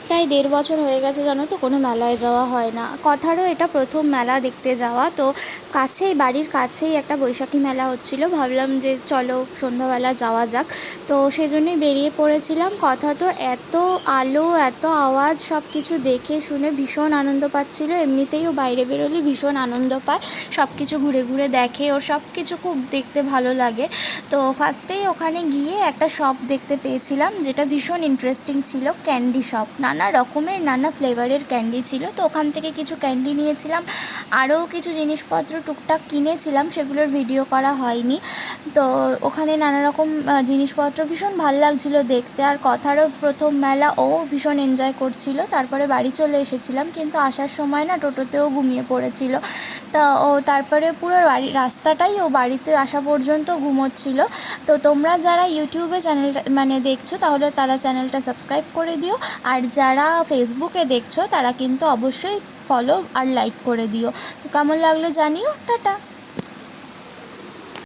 প্রায় 1.5 বছর হয়ে গেছে জানো তো কোনো মেলায় যাওয়া হয় না। কথারও এটা প্রথম মেলা দেখতে যাওয়া। তো কাছেই, বাড়ির কাছেই একটা বৈশাখী মেলা হচ্ছিল, ভাবলাম যে চলো সন্ধ্যাবেলা যাওয়া যাক। তো সেজন্যই বেরিয়ে পড়েছিলাম। কথা তো এত আলো, এত আওয়াজ, সব কিছু দেখে শুনে ভীষণ আনন্দ পাচ্ছিল। এমনিতেই ও বাইরে বেরোলে ভীষণ আনন্দ পায়, সব কিছু ঘুরে ঘুরে দেখে, ওর সব কিছু খুব দেখতে ভালো লাগে। তো ফার্স্টেই ওখানে গিয়ে একটা শপ দেখতে পেয়েছিলাম যেটা ভীষণ ইন্টারেস্টিং ছিল, ক্যান্ডি শপ। নানা রকমের, নানা ফ্লেভারের ক্যান্ডি ছিল। তো ওখান থেকে কিছু ক্যান্ডি নিয়েছিলাম, আরও কিছু জিনিসপত্র টুকটাক কিনেছিলাম, সেগুলোর ভিডিও করা হয়নি। তো ওখানে নানা রকম জিনিসপত্র ভীষণ ভালো লাগছিল দেখতে। আর কথারও প্রথম মেলা, ও ভীষণ এনজয় করছিল। তারপরে বাড়ি চলে এসেছিলাম, কিন্তু আসার সময় না টোটোতেও ঘুমিয়ে পড়েছিল। তা ও তারপরে পুরো রাস্তাটাই ও বাড়িতে আসা পর্যন্ত ঘুমোচ্ছিল। তো তোমরা যারা ইউটিউবে চ্যানেলটা দেখছো, তাহলে তারা চ্যানেলটা সাবস্ক্রাইব করে দিও। আর যারা ফেসবুকে দেখছো তারা কিন্তু অবশ্যই ফলো আর লাইক করে দিও। তো কেমন লাগলো জানিও। টাটা।